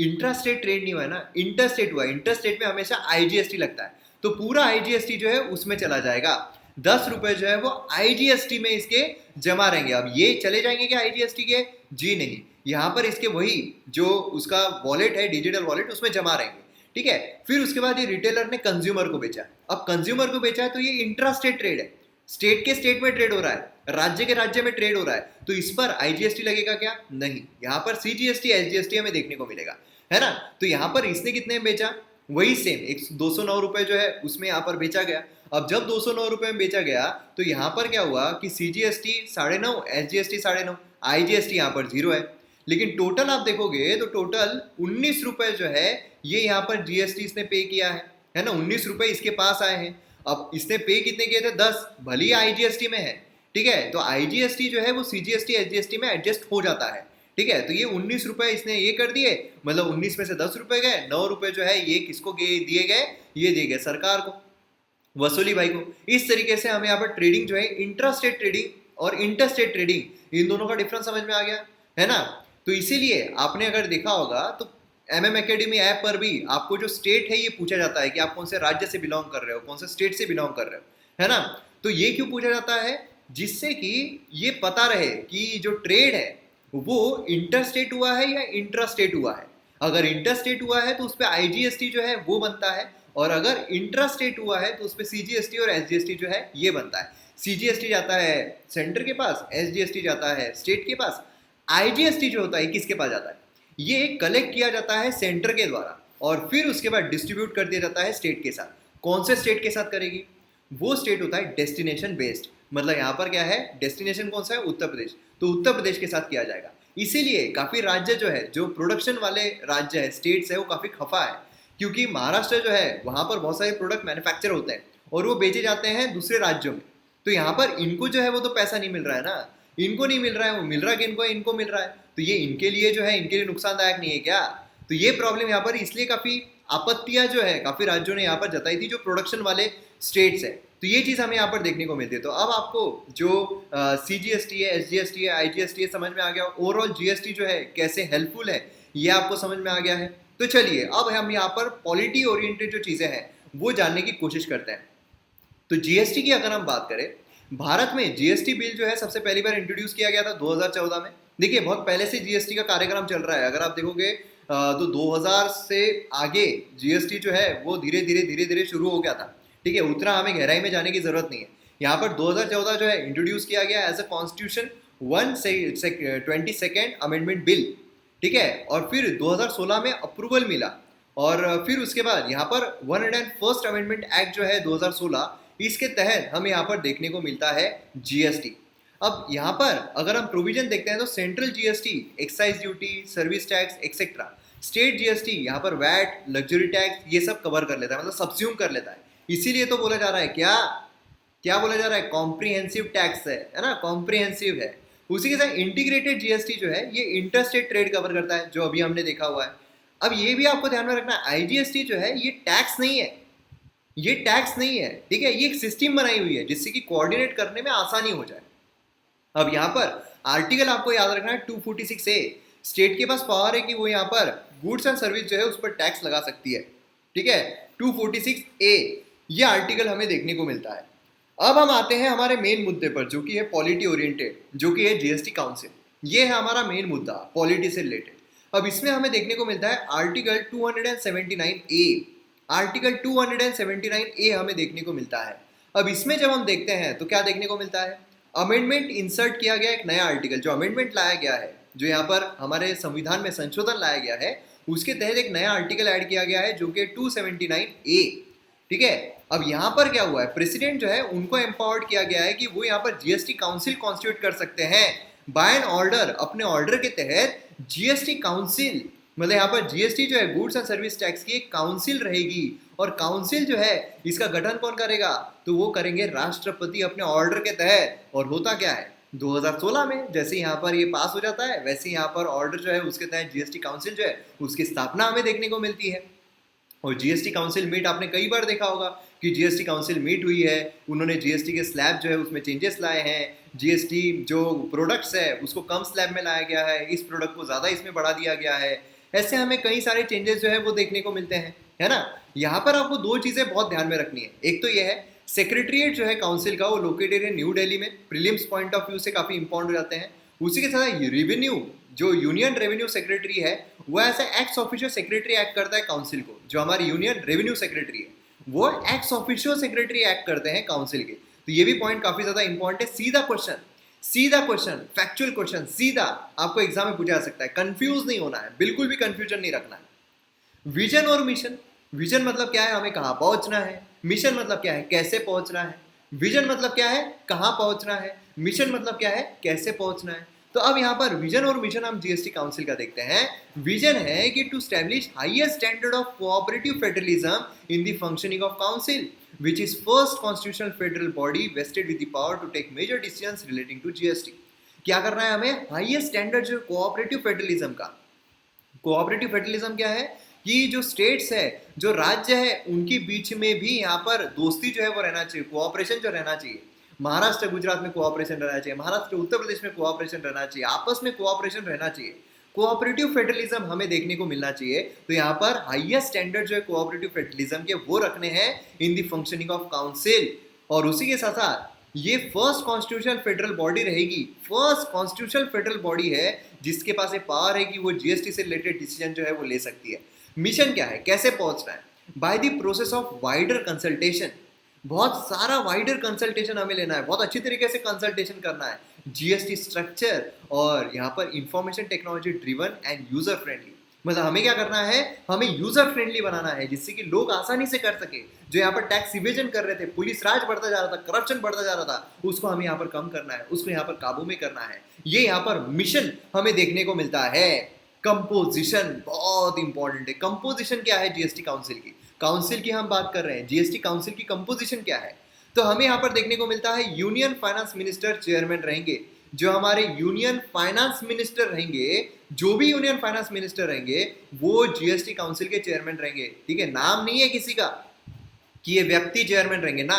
इंट्रा स्टेट ट्रेड नहीं हुआ है ना, इंटर स्टेट हुआ है। इंटर स्टेट में हमेशा IGST लगता है, तो पूरा IGST जो है उसमें चला जाएगा। 10 रुपए जो है वो IGST में इसके जमा रहेंगे। अब ये चले जाएंगे क्या IGST के, जी नहीं, यहाँ पर इसके वही जो उसका वॉलेट है, डिजिटल वॉलेट, उसमें जमा रहेंगे, ठीक है। फिर उसके बाद ये रिटेलर ने कंज्यूमर को बेचा। अब कंज्यूमर को बेचा है तो ये इंट्रा स्टेट ट्रेड है, स्टेट के स्टेट में ट्रेड हो रहा है, राज्य के राज्य में ट्रेड हो रहा है, तो इस पर IGST लगेगा क्या, नहीं। यहाँ पर CGST SGST हमें देखने को मिलेगा, है ना। तो यहाँ पर इसने कितने में बेचा, वही सेम 209 रुपए जो है उसमें यहाँ पर बेचा गया। अब जब 209 रुपए में बेचा गया तो यहाँ पर क्या हुआ कि CGST 9.5, SGST 9.5, IGST यहाँ पर 0 है। लेकिन टोटल आप देखोगे तो टोटल 19 रुपए जो है ये यहाँ पर GST इसने पे किया है ना, 19 रुपए इसके पास आए हैं। अब इसने पे कितने किए थे, 10, भले ही IGST में है, ठीक है। तो IGST जो है वो CGST SGST में एडजस्ट हो जाता है, ठीक है। तो ये 19 रुपए इसने ये कर दिए, मतलब 19 में से 10 रुपए गए, 9 रुपए जो है ये किसको दिए गए, ये दिए गए सरकार को, वसूली भाई को। इस तरीके से हमें यहाँ पर ट्रेडिंग जो है, इंट्रा स्टेट ट्रेडिंग और इंटर स्टेट ट्रेडिंग, इन दोनों का डिफरेंस समझ में आ गया, है ना। तो इसीलिए आपने अगर देखा होगा तो MM Academy ऐप पर भी आपको जो स्टेट है ये पूछा जाता है कि आप कौन से राज्य से बिलोंग कर रहे हो, कौन से स्टेट से बिलोंग कर रहे हो, है ना। तो ये क्यों पूछा जाता है, जिससे कि ये पता रहे कि जो ट्रेड है वो इंटर स्टेट हुआ है या इंट्रा स्टेट हुआ है। अगर इंटर स्टेट हुआ है तो उस पर IGST जो है वो बनता है, और अगर इंट्रा स्टेट हुआ है तो उस पर CGST और SGST जो है ये बनता है। CGST जाता है सेंटर के पास, SGST जाता है स्टेट के पास, IGST जो होता है किसके पास जाता है, ये कलेक्ट किया जाता है सेंटर के द्वारा, और फिर उसके बाद डिस्ट्रीब्यूट कर दिया जाता है स्टेट के साथ। कौन से स्टेट के साथ करेगी, वो स्टेट होता है डेस्टिनेशन बेस्ड, मतलब यहाँ पर क्या है, डेस्टिनेशन कौन सा है, उत्तर प्रदेश, तो उत्तर प्रदेश के साथ किया जाएगा। इसीलिए काफी राज्य जो है, जो प्रोडक्शन वाले राज्य है, स्टेट्स है, वो काफी खफा है, क्योंकि महाराष्ट्र जो है वहां पर बहुत सारे प्रोडक्ट मैन्युफैक्चर होते हैं और वो बेचे जाते हैं दूसरे राज्यों में। तो यहाँ पर इनको जो है वो तो पैसा नहीं मिल रहा है ना, इनको नहीं मिल रहा है, वो मिल रहा है किनको है, इनको मिल रहा है, तो ये इनके लिए जो है, इनके लिए नुकसानदायक नहीं है क्या। तो ये प्रॉब्लम यहाँ पर, इसलिए काफी आपत्तियां जो है काफी राज्यों ने यहाँ पर जताई थी, जो प्रोडक्शन वाले स्टेट्स है। तो ये चीज हमें यहाँ पर देखने को मिलती है। तो अब आपको जो CGST है, SGST है, IGST है, समझ में आ गया। ओवरऑल GST जो है कैसे हेल्पफुल है ये आपको समझ में आ गया है। तो चलिए अब हम यहाँ पर पॉलिटी ओरिएंटेड जो चीजें हैं वो जानने की कोशिश करते हैं। तो GST की अगर हम बात करें, भारत में GST बिल जो है सबसे पहली बार इंट्रोड्यूस किया गया था 2014 में। देखिए बहुत पहले से GST का कार्यक्रम चल रहा है, अगर आप देखोगे तो 2000 से आगे GST जो है वो धीरे धीरे शुरू हो गया था, ठीक है। उतना हमें गहराई में जाने की जरूरत नहीं है। यहाँ पर 2014 जो है इंट्रोड्यूस किया गया as a constitution 122nd amendment bill, ठीक है। और फिर 2016 में अप्रूवल मिला, और फिर उसके बाद यहाँ पर 101st अमेंडमेंट एक्ट जो है 2016, इसके तहत हमें यहाँ पर देखने को मिलता है GST। अब यहाँ पर अगर हम प्रोविजन देखते हैं तो central GST, excise duty, service tax etcetera, state GST यहाँ पर वैट, लग्जरी टैक्स, ये सब कवर कर लेता है, मतलब सब्स्यूम कर लेता है। इसीलिए तो बोला जा रहा है, क्या क्या बोला जा रहा है, कॉम्प्रिहेंसिव टैक्स है ना, कॉम्प्रिहेंसिव है। उसी के साथ इंटीग्रेटेड GST जो है ये इंटर स्टेट ट्रेड कवर करता है, जो अभी हमने देखा हुआ है। अब ये भी आपको ध्यान में रखना है, आईजीएसटी जो है ये टैक्स नहीं है, ये टैक्स नहीं है, ठीक है, ये एक सिस्टम बनाई हुई है जिससे कि कोऑर्डिनेट करने में आसानी हो जाए। अब यहाँ पर आर्टिकल आपको याद रखना है 246A, स्टेट के पास पावर है कि वो यहाँ पर गुड्स एंड सर्विस जो है उस पर टैक्स लगा सकती है, ठीक है। 246A ये आर्टिकल हमें देखने को मिलता है। अब हम आते हैं हमारे मेन मुद्दे पर, जो कि है पॉलिटी ओरिएंटेड, जो कि है जीएसटी काउंसिल। ये है हमारा मेन मुद्दा पॉलिटी से रिलेटेड। अब इसमें हमें देखने को मिलता है आर्टिकल 279A, आर्टिकल 279A हमें देखने को मिलता है। अब इसमें जब हम देखते हैं तो क्या देखने को मिलता है, अमेंडमेंट इंसर्ट किया गया, एक नया आर्टिकल जो अमेंडमेंट लाया गया है, जो यहाँ पर हमारे संविधान में संशोधन लाया गया है, उसके तहत एक नया आर्टिकल ऐड किया गया है जो कि 279A, ठीक है। अब यहाँ पर क्या हुआ है, प्रेसिडेंट जो है उनको एम्पावर्ड किया गया है कि वो यहाँ पर जीएसटी काउंसिल कॉन्स्टिट्यूट कर सकते हैं बाय एन ऑर्डर, अपने ऑर्डर के तहत जीएसटी काउंसिल, मतलब यहाँ पर जीएसटी जो है गुड्स एंड सर्विस टैक्स की एक काउंसिल रहेगी, और काउंसिल जो है इसका गठन कौन करेगा, तो वो करेंगे राष्ट्रपति अपने ऑर्डर के तहत। और होता क्या है, 2016 में जैसे यहाँ पर ये पास हो जाता है, वैसे यहाँ पर ऑर्डर जो है उसके तहत जीएसटी काउंसिल जो है उसकी स्थापना हमें देखने को मिलती है। और जीएसटी काउंसिल मीट आपने कई बार देखा होगा कि जीएसटी काउंसिल मीट हुई है, उन्होंने जीएसटी के स्लैब जो है उसमें चेंजेस लाए हैं, जीएसटी जो प्रोडक्ट्स है उसको कम स्लैब में लाया गया है, इस प्रोडक्ट को ज़्यादा इसमें बढ़ा दिया गया है, ऐसे हमें कई सारे चेंजेस जो है वो देखने को मिलते हैं, है ना। यहाँ पर आपको दो चीज़ें बहुत ध्यान में रखनी है, एक तो ये है सेक्रेटरीट जो है काउंसिल का वो लोकेटेड है न्यू दिल्ली में, प्रीलिम्स पॉइंट ऑफ व्यू से काफ़ी इंपॉर्टेंट हो जाते हैं। उसी के साथ रेवेन्यू, जो यूनियन रेवेन्यू सेक्रेटरी है वो ऐसा एक्स ऑफिशियो सेक्रेटरी एक्ट करता है काउंसिल को, जो हमारी यूनियन रेवेन्यू सेक्रेटरी है वो एक्स ऑफिशियो सेक्रेटरी एक्ट करते हैं काउंसिल के। तो ये भी पॉइंट काफ़ी ज़्यादा इंपॉर्टेंट है। सीधा क्वेश्चन फैक्चुअल क्वेश्चन सीधा आपको एग्जाम में पूछा जा सकता है, कंफ्यूज नहीं होना है, बिल्कुल भी कंफ्यूजन नहीं रखना है। विजन और मिशन, विजन मतलब क्या है, हमें कहाँ पहुंचना है, मिशन मतलब क्या है, कैसे पहुंचना है। विजन मतलब क्या है, कहाँ पहुंचना है, मिशन मतलब क्या है, कैसे पहुंचना है। तो अब यहाँ पर विजन और मिशन हम जीएसटी काउंसिल का देखते हैं। विजन है कि to establish highest standard of cooperative federalism in the functioning of council which is first constitutional federal body vested with the power to take major decisions relating to GST। क्या करना है हमें, highest standard जो cooperative federalism का। Cooperative federalism क्या है कि जो स्टेट्स है, जो राज्य है, उनके बीच में भी यहाँ पर दोस्ती जो है वो रहना चाहिए, कोऑपरेशन जो रहना चाहिए। महाराष्ट्र गुजरात में कोऑपरेशन रहना चाहिए, महाराष्ट्र उत्तर प्रदेश में कोऑपरेशन रहना चाहिए, आपस में कोऑपरेशन रहना चाहिए, कोऑपरेटिव फेडरलिज्म हमें देखने को मिलना चाहिए। तो यहाँ पर हाईएस्ट स्टैंडर्ड जो है कोऑपरेटिव फेडरलिज्म के वो रखने हैं इन द फंक्शनिंग ऑफ काउंसिल। और उसी के साथ साथ ये फर्स्ट कॉन्स्टिट्यूशनल फेडरल बॉडी रहेगी, फर्स्ट कॉन्स्टिट्यूशनल फेडरल बॉडी है जिसके पास ये पावर है कि वो जीएसटी से रिलेटेड डिसीजन जो है वो ले सकती है। मिशन क्या है, कैसे पहुंचना है, by the process of wider consultation, बहुत सारा वाइडर कंसल्टेशन हमें लेना है, बहुत अच्छी तरीके से कंसल्टेशन करना है, जीएसटी स्ट्रक्चर और यहाँ पर information technology driven and user friendly. मतलब हमें क्या करना है, हमें यूजर फ्रेंडली बनाना है जिससे कि लोग आसानी से कर सके। जो यहाँ पर टैक्स इवेजन कर रहे थे, पुलिस राज बढ़ता जा रहा था, करप्शन बढ़ता जा रहा था, उसको हमें यहाँ पर कम करना है, उसको यहाँ पर काबू में करना है। ये यहाँ पर मिशन हमें देखने को मिलता है। कंपोजिशन बहुत इंपॉर्टेंट है। कंपोजिशन क्या है जीएसटी काउंसिल की, काउंसिल की हम बात कर रहे हैं, जीएसटी काउंसिल की कंपोजिशन क्या है। तो हमें यहाँ पर देखने को मिलता है यूनियन फाइनेंस मिनिस्टर चेयरमैन रहेंगे। जो हमारे यूनियन फाइनेंस मिनिस्टर रहेंगे, जो भी यूनियन फाइनेंस मिनिस्टर रहेंगे वो जीएसटी काउंसिल के चेयरमैन रहेंगे, ठीक है। नाम नहीं है किसी का कि ये व्यक्ति चेयरमैन रहेंगे ना,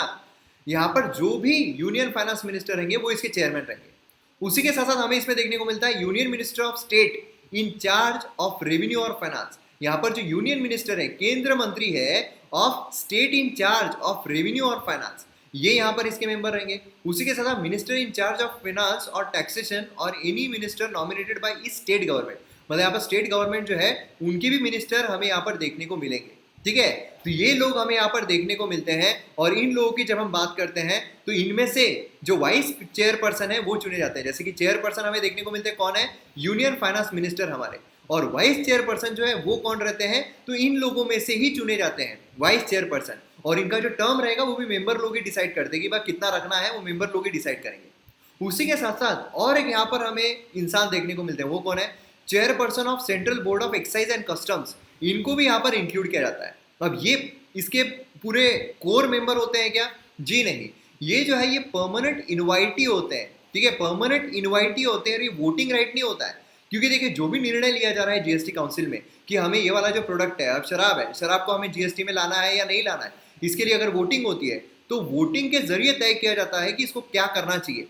यहाँ पर जो भी यूनियन फाइनेंस मिनिस्टर रहेंगे वो इसके चेयरमैन रहेंगे। उसी के साथ साथ हमें इसमें देखने को मिलता है union minister of state in charge of revenue और फाइनेंस। यहाँ पर जो यूनियन मिनिस्टर है, केंद्र मंत्री है of state in charge of revenue और फाइनेंस, ये यहाँ पर इसके मेंबर रहेंगे। उसी के साथ minister in charge of finance और टैक्सेशन और any minister nominated by state government, मतलब यहाँ पर स्टेट गवर्नमेंट जो है उनके भी मिनिस्टर हमें यहाँ पर देखने को मिलेंगे, ठीक है। तो ये लोग हमें यहाँ पर देखने को मिलते हैं। और इन लोगों की जब हम बात करते हैं तो इनमें से जो वाइस चेयरपर्सन है वो चुने जाते हैं। जैसे कि चेयरपर्सन हमें देखने को मिलते हैं, कौन है, यूनियन फाइनेंस मिनिस्टर हमारे, और वाइस चेयरपर्सन जो है वो कौन रहते हैं, तो इन लोगों में से ही चुने जाते हैं वाइस चेयरपर्सन। और इनका जो टर्म रहेगा वो भी मेंबर लोग ही डिसाइड करते हैं कि भाई कितना रखना है, वो मेंबर लोग ही डिसाइड करेंगे। उसी के साथ साथ और एक यहाँ पर हमें इंसान देखने को मिलते हैं, वो कौन है, chairperson of central board of excise and customs, इनको भी यहाँ पर इंक्लूड किया जाता है। अब ये इसके पूरे कोर मेंबर होते हैं क्या, जी नहीं, ये जो है ये परमानेंट इनवाइटी होते हैं, ठीक है, परमानेंट इनवाइटी होते हैं। और ये वोटिंग राइट नहीं होता है, क्योंकि देखिए जो भी निर्णय लिया जा रहा है जीएसटी काउंसिल में कि हमें ये वाला जो प्रोडक्ट है, अब शराब है, शराब को हमें जीएसटी में लाना है या नहीं लाना है, इसके लिए अगर वोटिंग होती है तो वोटिंग के जरिए तय किया जाता है कि इसको क्या करना चाहिए।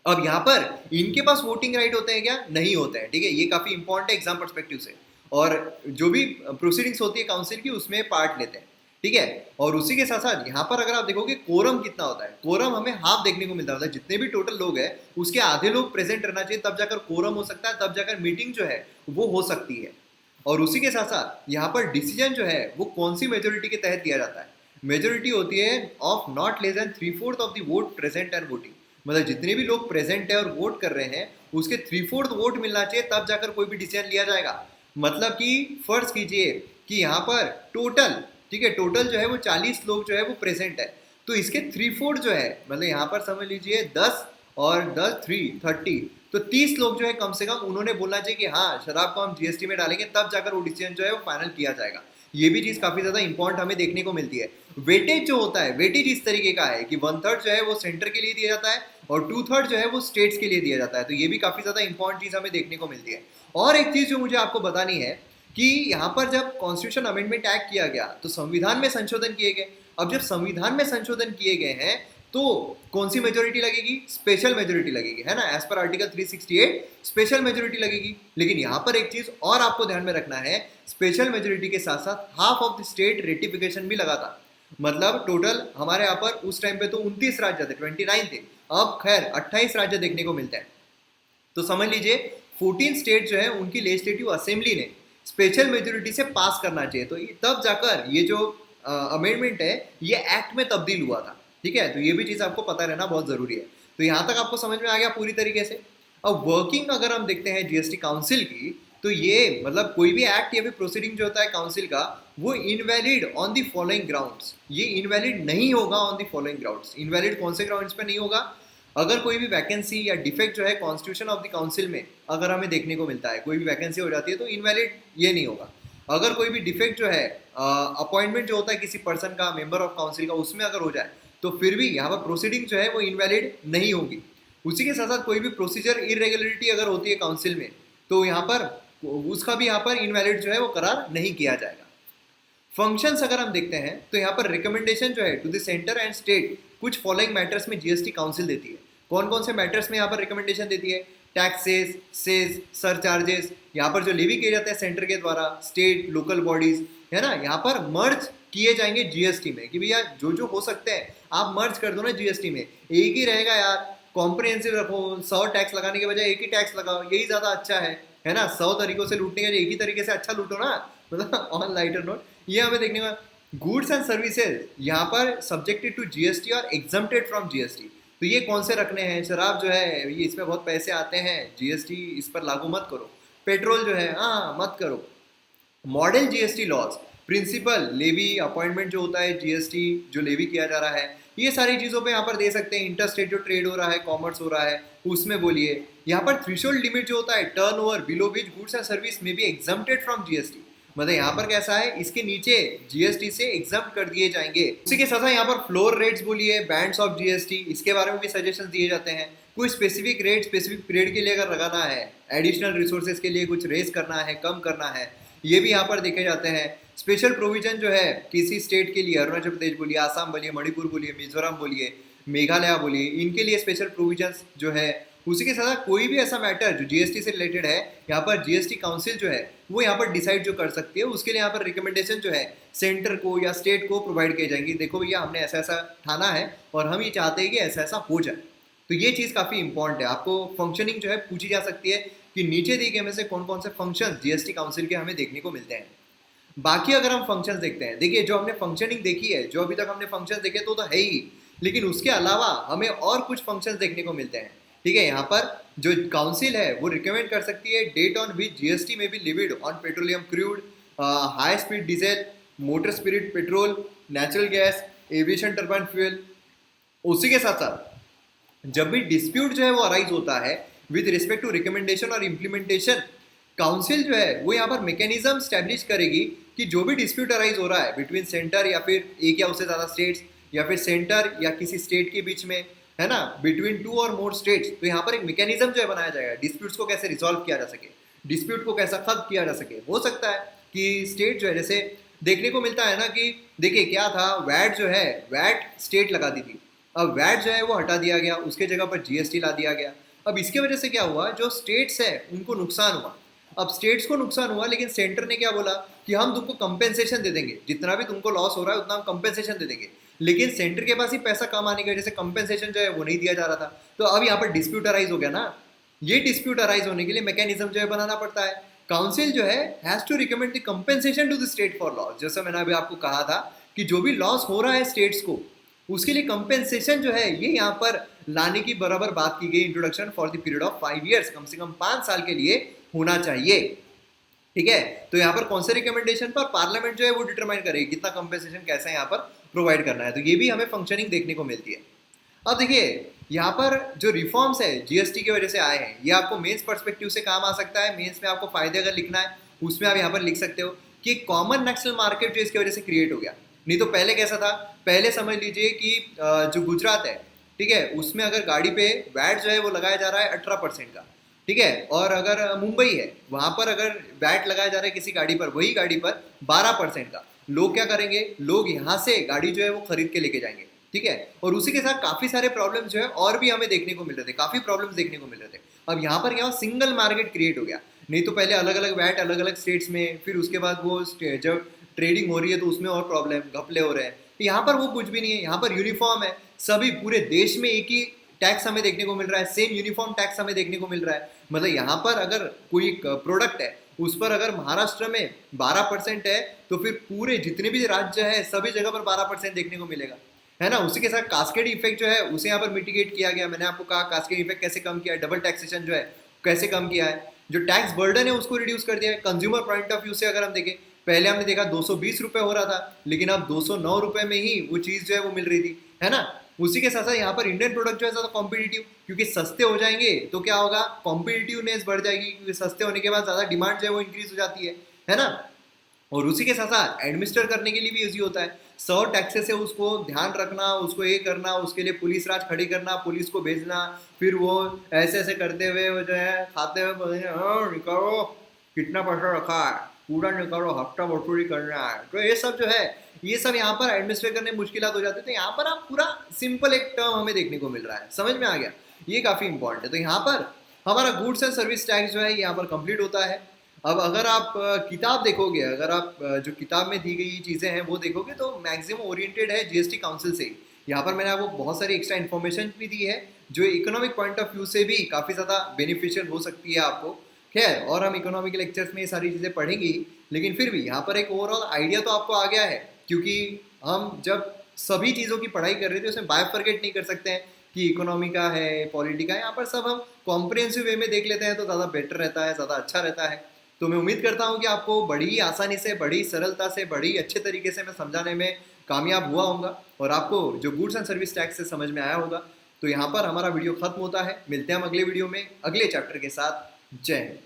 अब यहाँ पर इनके पास वोटिंग राइट होते हैं क्या? नहीं होते हैं, ठीक है। ये काफी इंपॉर्टेंट है एग्जाम पर्सपेक्टिव से, और जो भी प्रोसीडिंग्स होती है काउंसिल की उसमें पार्ट लेते हैं, ठीक है। और उसी के साथ साथ यहाँ पर अगर आप देखोगे कोरम कितना होता है, कोरम हमें हाफ देखने को मिलता है, जितने भी टोटल लोग हैं उसके आधे लोग प्रेजेंट रहना चाहिए, तब जाकर कोरम हो सकता है, तब जाकर मीटिंग जो है वो हो सकती है। और उसी के साथ साथ यहाँ पर डिसीजन जो है वो कौन सी मेजोरिटी के तहत दिया जाता है? मेजोरिटी होती है of not less than 3/4 of the vote present and voting, मतलब जितने भी लोग प्रेजेंट है और वोट कर रहे हैं उसके 3/4 वोट मिलना चाहिए, तब जाकर कोई भी डिसीजन लिया जाएगा। मतलब कि फर्ज कीजिए कि यहाँ पर टोटल, ठीक है, टोटल जो है वो 40 लोग जो है वो प्रेजेंट है, तो इसके 3/4 जो है, मतलब यहाँ पर समझ लीजिए 10 और 10 3 30, तो 30 लोग जो है कम से कम उन्होंने बोलना चाहिए कि हाँ शराब को हम जीएसटी में डालेंगे, तब जाकर वो डिसीजन जो है वो फाइनल किया जाएगा। ये भी चीज काफी ज्यादा इंपॉर्टेंट हमें देखने को मिलती है। वेटेज जो होता है, वेटेज इस तरीके का है कि 1/3 जो है वो सेंटर के लिए दिया जाता है और 2/3 जो है वो स्टेट्स के लिए दिया जाता है, तो ये भी काफी ज्यादा इंपॉर्टेंट चीज हमें देखने को मिलती है। और एक चीज जो मुझे आपको बतानी है कि यहाँ पर जब कॉन्स्टिट्यूशन अमेंडमेंट एक्ट किया गया तो संविधान में संशोधन किए गए। अब जब संविधान में संशोधन किए गए हैं तो कौन सी मेजोरिटी लगेगी? स्पेशल मेजोरिटी लगेगी, है ना, as per article 368 special majority लगेगी। लेकिन यहाँ पर एक चीज और आपको ध्यान में रखना है, स्पेशल मेजोरिटी के साथ साथ half of the state ratification भी लगा था। मतलब टोटल हमारे यहाँ पर उस टाइम पे तो 29 राज्य थे, 29 थे, अब खैर 28 राज्य देखने को मिलते हैं। तो समझ लीजिए 14 स्टेट जो है उनकी लेजिस्लेटिव असेंबली ने स्पेशल मेजोरिटी से पास करना चाहिए, तो तब जाकर ये जो अमेंडमेंट है ये एक्ट में तब्दील हुआ था, ठीक है। तो ये भी चीज आपको पता रहना बहुत जरूरी है। तो यहाँ तक आपको समझ में आ गया पूरी तरीके से। अब वर्किंग अगर हम देखते हैं जीएसटी काउंसिल की, तो ये मतलब कोई भी एक्ट या फिर प्रोसीडिंग जो होता है काउंसिल का वो invalid on the following grounds, ये इनवैलिड नहीं होगा on the following grounds. Invalid कौन से ग्राउंड्स पे नहीं होगा? अगर कोई भी वैकेंसी या डिफेक्ट जो है कॉन्स्टिट्यूशन ऑफ द काउंसिल में अगर हमें देखने को मिलता है, कोई भी वैकेंसी हो जाती है तो इनवैलिड ये नहीं होगा। अगर कोई भी डिफेक्ट जो है अपॉइंटमेंट जो होता है किसी पर्सन का, मेंबर ऑफ काउंसिल का, उसमें अगर हो जाए तो फिर भी यहाँ पर प्रोसीडिंग जो है वो इनवैलिड नहीं होगी। उसी के साथ साथ कोई भी प्रोसीजर इरेगुलरिटी अगर होती है काउंसिल में तो यहाँ पर उसका भी यहाँ पर इनवैलिड जो है वो करार नहीं किया जाएगा। फंक्शंस अगर हम देखते हैं तो यहाँ पर रिकमेंडेशन जो है to the centre and state कुछ फॉलोइंग मैटर्स में जीएसटी काउंसिल देती है। कौन कौन से मैटर्स में यहाँ पर रिकमेंडेशन देती है? टैक्सेस, सेज, सरचार्जेस, यहाँ पर जो लेवी किए जाते हैं सेंटर के द्वारा, स्टेट लोकल बॉडीज, है ना, यहाँ पर मर्ज किए जाएंगे जीएसटी में कि भैया जो जो हो सकते हैं आप मर्ज कर दो ना जीएसटी में, एक ही रहेगा यार, कॉम्प्रिहेंसिव रखो, 100 टैक्स लगाने के बजाय एक ही टैक्स लगाओ, यही ज्यादा अच्छा है ना। 100 तरीकों से लूटने का एक ही तरीके से अच्छा लूटो ना, मतलब ऑन लाइटर नोट। ये हमें देखने का गुड्स एंड सर्विसेज यहाँ पर सब्जेक्टेड टू जीएसटी और एग्जम्प्टेड फ्रॉम जीएसटी, तो ये कौन से रखने हैं? शराब जो है ये इसमें बहुत पैसे आते हैं, जीएसटी इस पर लागू मत करो। पेट्रोल जो है हाँ मत करो। Model GST laws, principal levy appointment जो होता है जीएसटी जो लेवी किया जा रहा है, ये सारी चीजों पे यहाँ पर दे सकते हैं। इंटरस्टेट जो ट्रेड हो रहा है, कॉमर्स हो रहा है, उसमें बोलिए। यहाँ पर थ्रेशोल्ड लिमिट जो होता है turnover below which goods and service में बी एग्जम्प्टेड फ्रॉम जीएसटी, मतलब यहाँ पर कैसा है, इसके नीचे जीएसटी से एग्जम्प्ट कर दिए जाएंगे। उसी के साथ यहाँ पर फ्लोर रेट्स बोलिए, बैंड्स ऑफ जीएसटी, इसके बारे में भी सजेशंस दिए जाते हैं। कोई स्पेसिफिक रेट स्पेसिफिक पीरियड के लिए अगर लगाना है, एडिशनल रिसोर्सेज के लिए कुछ रेस करना है, कम करना है, ये भी यहाँ पर देखे जाते हैं। स्पेशल प्रोविजन जो है किसी स्टेट के लिए, अरुणाचल प्रदेश बोलिए, आसाम बोलिए, मणिपुर बोलिए, मिजोरम बोलिए, मेघालय बोलिए, इनके लिए स्पेशल प्रोविजंस जो है। उसी के साथ कोई भी ऐसा मैटर जो जीएसटी से रिलेटेड है, यहाँ पर जीएसटी काउंसिल जो है वो यहाँ पर डिसाइड जो कर सकती है, उसके लिए यहाँ पर रिकमेंडेशन जो है सेंटर को या स्टेट को प्रोवाइड की जाएंगी। देखो भैया हमने ऐसा ऐसा ठाना है और हम ये चाहते हैं कि ऐसा ऐसा हो जाए। तो ये चीज़ काफ़ी इंपॉर्टेंट है, आपको फंक्शनिंग जो है पूछी जा सकती है कि नीचे दिए गए में से कौन कौन से फंक्शन जीएसटी काउंसिल के हमें देखने को मिलते हैं। बाकी अगर हम फंक्शंस देखते हैं, देखिए जो हमने फंक्शनिंग देखी है, जो अभी तक हमने फंक्शंस देखे तो है ही, लेकिन उसके अलावा हमें और कुछ फंक्शंस देखने को मिलते हैं, ठीक है। यहाँ पर जो काउंसिल है वो रिकमेंड कर सकती है date on which GST may be levied on petroleum crude, high speed diesel, motor spirit petrol, natural gas, aviation turbine fuel. उसी के साथ साथ जब भी डिस्प्यूट जो है वो अराइज होता है विद रिस्पेक्ट टू रिकमेंडेशन और इम्प्लीमेंटेशन, काउंसिल जो है वो यहाँ पर मैकेनिज्म स्टैब्लिश करेगी कि जो भी डिस्प्यूट अराइज हो रहा है बिटवीन सेंटर या फिर एक या उससे ज़्यादा स्टेट्स या फिर सेंटर या किसी स्टेट के बीच में, है ना, बिटवीन 2 और मोर स्टेट्स, तो यहाँ पर एक मैकेनिज्म जो है बनाया जाएगा, डिस्प्यूट्स को कैसे रिजॉल्व किया जा सके, डिस्प्यूट को कैसा खत्म किया जा सके। हो सकता है कि स्टेट जो है, जैसे देखने को मिलता है ना कि देखिए क्या था, वैट जो है, वैट स्टेट लगाती थी, अब वैट जो है वो हटा दिया गया, उसके जगह पर जीएसटी ला दिया गया। अब इसके वजह से क्या हुआ, जो स्टेट्स है उनको नुकसान हुआ। अब स्टेट्स को नुकसान हुआ, लेकिन सेंटर ने क्या बोला कि हम तुमको कंपेंसेशन दे देंगे, जितना भी तुमको लॉस हो रहा है उतना हम कंपेंसेशन दे देंगे। लेकिन सेंटर के पास ही पैसा कम आने की वजह से कंपेंसेशन जो है वो नहीं दिया जा रहा था। तो अब यहाँ पर डिस्प्यूट अराइज हो गया ना। ये डिस्प्यूट अराइज होने के लिए मैकेनिज्म जो है बनाना पड़ता है। काउंसिल जो है has to recommend the compensation to the state for loss. जैसा मैंने अभी आपको कहा था कि जो भी लॉस हो रहा है स्टेट्स को, उसके लिए कंपेंसेशन जो है ये यहाँ पर लाने की बराबर बात की गई। Introduction for the period of 5 years, कम से कम 5 साल के लिए होना चाहिए। ठीक है, तो यहाँ पर कौन से रिकमेंडेशन पर पार्लियामेंट जो है वो डिटरमाइन करेगी कितना कंपेंसेशन कैसा यहाँ पर प्रोवाइड करना है। तो ये भी हमें फंक्शनिंग देखने को मिलती है। अब देखिए यहाँ पर जो रिफॉर्म्स है जीएसटी की वजह से आए हैं, ये आपको मेंस पर्सपेक्टिव से काम आ सकता है। मेंस में आपको फायदे अगर लिखना है उसमें आप यहाँ पर लिख सकते हो कि कॉमन नेशनल मार्केट जो इसकी वजह से क्रिएट हो गया। नहीं तो पहले कैसा था, पहले समझ लीजिए कि जो गुजरात है, ठीक है, उसमें अगर गाड़ी पे वैट जो है वो लगाया जा रहा है 18% का, ठीक है, और अगर मुंबई है वहां पर अगर वैट लगाया जा रहा है किसी गाड़ी पर, वही गाड़ी पर 12% का, लोग क्या करेंगे, लोग यहाँ से गाड़ी जो है वो खरीद के लेके जाएंगे। ठीक है, और उसी के साथ काफी सारे प्रॉब्लम जो है और भी हमें देखने को मिल रहे थे, काफी प्रॉब्लम्स देखने को मिल रहे थे। अब यहाँ पर क्या हो, सिंगल मार्केट क्रिएट हो गया। नहीं तो पहले अलग अलग वैट अलग अलग स्टेट्स में, फिर उसके बाद वो जब ट्रेडिंग हो रही है तो उसमें और प्रॉब्लम घपले हो रहे हैं। यहाँ पर वो कुछ भी नहीं है, यहाँ पर यूनिफॉर्म है, सभी पूरे देश में एक ही टैक्स हमें देखने को मिल रहा है, सेम यूनिफॉर्म टैक्स हमें देखने को मिल रहा है। मतलब यहाँ पर अगर कोई प्रोडक्ट है उस पर अगर महाराष्ट्र में 12% है, तो फिर पूरे जितने भी राज्य है सभी जगह पर 12% देखने को मिलेगा, है ना। उसी के साथ कास्केड इफेक्ट जो है उसे यहाँ पर मिटिगेट किया गया। मैंने आपको कहा कास्केड इफेक्ट कैसे कम किया है, डबल टैक्सेशन जो है कैसे कम किया है, जो टैक्स बर्डन है उसको रिड्यूस कर दिया है। कंज्यूमर पॉइंट ऑफ व्यू से अगर हम देखें, पहले हमने देखा 220 रुपये हो रहा था, लेकिन अब 209 रुपये में ही वो चीज़ जो है वो मिल रही थी, है ना। उसी के साथ साथ यहाँ पर इंडियन प्रोडक्ट जो है ज़्यादा कॉम्पिटिटिव, क्योंकि सस्ते हो जाएंगे तो क्या होगा, कॉम्पिटिटिवनेस बढ़ जाएगी, क्योंकि सस्ते होने के बाद ज़्यादा डिमांड जो है वो इंक्रीज हो जाती है ना। और उसी के साथ साथ एडमिनिस्टर करने के लिए भी ईजी होता है। 100 टैक्सेस है, उसको ध्यान रखना, उसको ये करना, उसके लिए पुलिस राज खड़ी करना, पुलिस को भेजना, फिर वो ऐसे ऐसे करते हुए वो जो है खाते हुए बोलेंगे हाँ निकालो कितना पैसा रखा है, पूरा निकालो, हफ्ता वसूली करना है। तो ये सब जो है ये सब यहाँ पर एडमिनिस्ट्रेट करने मुश्किल हो जाती है। तो यहाँ पर आप पूरा सिंपल एक टर्म हमें देखने को मिल रहा है, समझ में आ गया, ये काफ़ी इंपॉर्टेंट है। तो यहाँ पर हमारा गुड्स एंड सर्विस टैक्स जो है यहाँ पर कंप्लीट होता है। अब अगर आप किताब देखोगे, अगर आप जो किताब में दी गई चीज़ें हैं वो देखोगे, तो मैक्सिमम ओरिएंटेड है जीएसटी काउंसिल से ही। यहाँ पर मैंने आपको बहुत सारी एक्स्ट्रा इन्फॉर्मेशन भी दी है जो इकोनॉमिक पॉइंट ऑफ व्यू से भी काफ़ी ज़्यादा बेनिफिशियल हो सकती है आपको। खैर, और हम इकोनॉमिक लेक्चर्स में ये सारी चीज़ें पढ़ेंगे ही, लेकिन फिर भी यहाँ पर एक ओवरऑल आइडिया तो आपको आ गया है, क्योंकि हम जब सभी चीज़ों की पढ़ाई कर रहे थे उसमें बायफर्केट नहीं कर सकते हैं कि इकोनॉमी का है, पॉलिटी का है। यहाँ पर सब हम कॉम्प्रिहेंसिव वे में देख लेते हैं तो ज़्यादा बेटर रहता है, ज़्यादा अच्छा रहता है। तो मैं उम्मीद करता हूँ कि आपको बड़ी आसानी से, बड़ी सरलता से, बड़ी अच्छे तरीके से मैं समझाने में कामयाब हुआ होगा, और आपको जो गुड्स एंड सर्विस टैक्स से समझ में आया होगा। तो यहाँ पर हमारा वीडियो खत्म होता है, मिलते हैं हम अगले वीडियो में अगले चैप्टर के साथ। जय हिंद।